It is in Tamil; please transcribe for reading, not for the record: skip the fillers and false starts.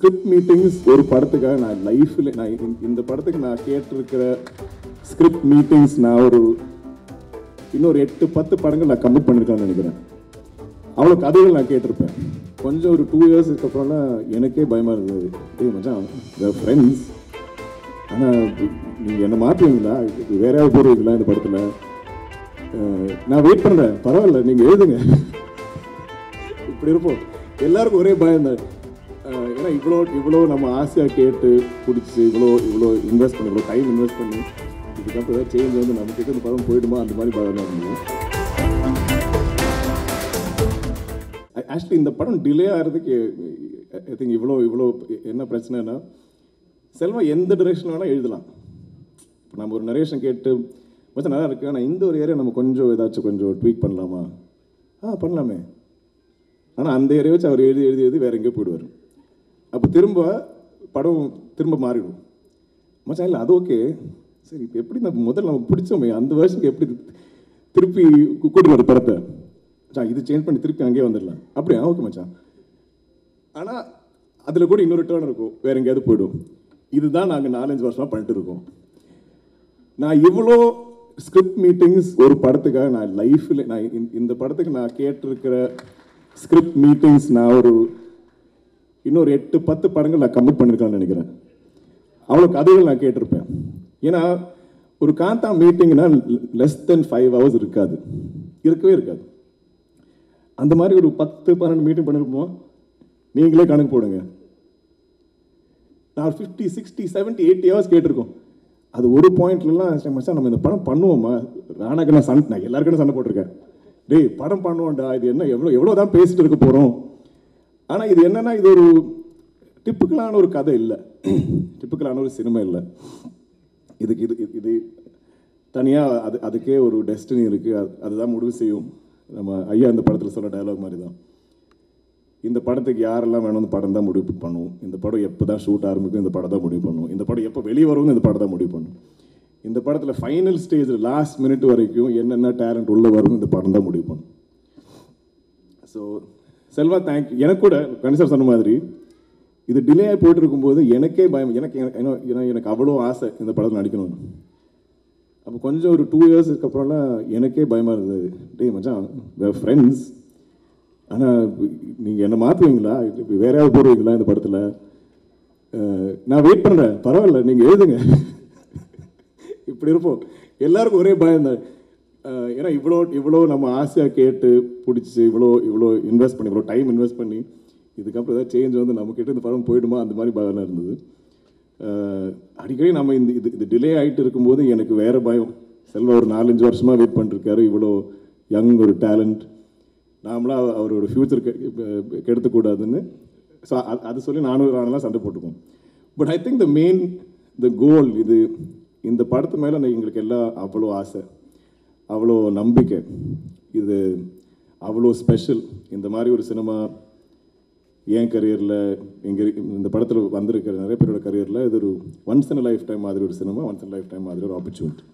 ஸ்கிரிப்ட் மீட்டிங்ஸ் ஒரு படத்துக்காக நான் லைஃப்பில் நான் இந்த படத்துக்கு நான் கேட்டிருக்கிற ஸ்கிரிப்ட் மீட்டிங்ஸ் நான் இன்னொரு 8-10 படங்கள் நான் கமிட் பண்ணியிருக்கேன்னு நினைக்கிறேன். அவ்வளோ கதைகள் நான் கேட்டிருப்பேன். கொஞ்சம் ஒரு 2 இயர்ஸுக்கு அப்புறம்லாம் எனக்கே பயமாக இருந்தது. மச்சான் ஃப்ரெண்ட்ஸ், ஆனால் நீங்கள் என்ன மாற்றுவீங்களா, வேற யாராவது போடுவீங்களா இந்த படத்தில், நான் வெயிட் பண்ணுறேன், பரவாயில்ல நீங்கள் எழுதுங்க, இப்படி இருப்போம். எல்லாருக்கும் ஒரே பயம் தான். ஏன்னா இவ்வளோ நம்ம ஆசையாக கேட்டு பிடிச்சி இவ்வளோ இன்வெஸ்ட் பண்ணி, இவ்வளோ டைம் இன்வெஸ்ட் பண்ணி இதுக்கப்புறம் ஏதாவது சேஞ்ச் வந்து நம்ம கிட்ட இந்த படம் போயிடுமா அந்த மாதிரி பயம் தான் இருந்தது. ஆக்சுவலி இந்த படம் டிலே ஆகிறதுக்கு ஐ திங்க் இவ்வளோ என்ன பிரச்சனைனா, செல்வா எந்த டிரெக்ஷன் வேணால் எழுதலாம். இப்போ நம்ம ஒரு நரேஷன் கேட்டு மொத்தம் நல்லா இருக்குது, ஆனால் இந்த ஒரு ஏரியா நம்ம கொஞ்சம் ஏதாச்சும் கொஞ்சம் ட்வீக் பண்ணலாமா, பண்ணலாமே. ஆனால் அந்த ஏரியா வச்சு அவர் எழுதி வேறு எங்கேயோ போயிடுவார். அப்போ படம் திரும்ப மாறிடும். மச்சான் இல்லை அது ஓகே, சரி இப்போ எப்படி நம்ம முதல்ல நமக்கு பிடிச்சோமே அந்த வருஷத்துக்கு எப்படி திருப்பி கூட்டிட்டு வர படத்தை, மச்சான் இது சேஞ்ச் பண்ணி திருப்பி அங்கேயே வந்துடலாம், அப்படியா ஓகே மச்சான். ஆனால் அதில் கூட இன்னொரு டேர்ன் இருக்கும், வேறு எங்கேயாவது போய்டும். இதுதான் நாங்கள் 4-5 வருஷமாக பண்ணிட்டு இருக்கோம். நான் இவ்வளோ ஸ்கிரிப்ட் மீட்டிங்ஸ் ஒரு படத்துக்காக நான் லைஃப்பில் நான் இந்த படத்துக்கு நான் கேட்டிருக்கிற ஸ்கிரிப்ட் மீட்டிங்ஸ் நான் இன்னொரு 8-10 படங்கள் நான் கமிட் பண்ணியிருக்கேன்னு நினைக்கிறேன். அவ்வளோ கதைகள் நான் கேட்டிருப்பேன். ஏன்னா ஒரு காந்தா மீட்டிங்னா லெஸ் தென் 5 hours இருக்கவே இருக்காது. அந்த மாதிரி ஒரு 10-12 மீட்டிங் பண்ணிருப்போம். நீங்களே கணக்கு போடுங்க. நான் 50, 60, 70, 80 hours கேட்டிருக்கோம். அது ஒரு பாயிண்ட்லாம் மச்சான் நம்ம இந்த படம் பண்ணுவோமா, ராணாக்கு நான் எல்லாருக்கும் சண்டை போட்டிருக்கேன். டேய் படம் பண்ணுவோம்டா, இது என்ன எவ்வளோ தான் பேசிட்டு இருக்க போகிறோம். ஆனால் இது என்னன்னா, இது ஒரு டிப்பிக்கலான ஒரு கதை இல்லை, டிப்பிக்கலான ஒரு சினிமா இல்லை. இது தனியாக அதுக்கே ஒரு டெஸ்டினி இருக்குது, அதுதான் முடிவு செய்யும். நம்ம ஐயா இந்த படத்தில் சொல்ல டயலாக் மாதிரி தான், இந்த படத்துக்கு யாரெல்லாம் வேணும் இந்த படம் தான் முடிவு பண்ணுவோம், இந்த படம் எப்போ தான் ஷூட் ஆரம்பிக்கும் இந்த படம் தான் முடிவு பண்ணுவோம், இந்த படம் எப்போ வெளியே வரும்னு இந்த படம் தான் முடிவு பண்ணும், இந்த படத்தில் ஃபைனல் ஸ்டேஜில் லாஸ்ட் மினிட் வரைக்கும் என்னென்ன டேலண்ட் உள்ளே வரும் இந்த படம் தான் முடிவு பண்ணும். So Selva thank you. எனக்கு கூட கணிசர் சொன்ன மாதிரி இது டிலே ஆகி போயிட்டு இருக்கும்போது எனக்கே பயம், எனக்கு அவ்வளோ ஆசை இந்த படத்தில் நடிக்கணும்னு. அப்போ கொஞ்சம் ஒரு 2 இயர்ஸுக்கு அப்புறம்லாம் எனக்கே பயமாக இருந்தது. மச்சான் ஃப்ரெண்ட்ஸ், ஆனால் நீங்கள் என்ன மாற்றுவீங்களா, வேற யாராவது போடுவீங்களா இந்த படத்தில், நான் வெயிட் பண்ணுறேன், பரவாயில்ல நீங்கள் எழுதுங்க, இப்படி இருப்போம். எல்லாருக்கும் ஒரே பயம் தான். ஏன்னா இவ்வளோ நம்ம ஆசையாக கேட்டு பிடிச்சி இவ்வளோ இன்வெஸ்ட் பண்ணி, இவ்வளோ டைம் இன்வெஸ்ட் பண்ணி இதுக்கப்புறம் ஏதாவது சேஞ்ச் வந்து நம்மக்கிட்ட இந்த படம் போயிடுமா அந்த மாதிரி பயம் இருந்தது. அடிக்கடி நம்ம இது டிலே ஆகிட்டு இருக்கும்போது எனக்கு வேறு பயம். செல்வா ஒரு 4-5 வருஷமாக வெயிட் பண்ணிருக்காரு, இவ்வளோ யங் ஒரு டேலண்ட், நாமளாக அவரோட ஃப்யூச்சர் கெடுத்துக்கூடாதுன்னு. ஸோ அது சொல்லி நானும் சண்டை போட்டுக்குவோம். பட் ஐ திங்க் த கோல் இந்த படத்து மேலே எங்களுக்கு எல்லாம் அவ்வளோ ஆசை, அவ்வளோ நம்பிக்கை, இது அவ்வளோ ஸ்பெஷல். இந்த மாதிரி ஒரு சினிமா என் கரியரில் இந்த படத்தில் வந்திருக்கிற நிறைய பேரோட கரியரில் இது ஒரு ஒன்ஸ் இன் லைஃப் டைம் மாதிரி ஒரு cinema, once in life time மாதிரி ஒரு ஆப்பர்ச்சுனிட்டி.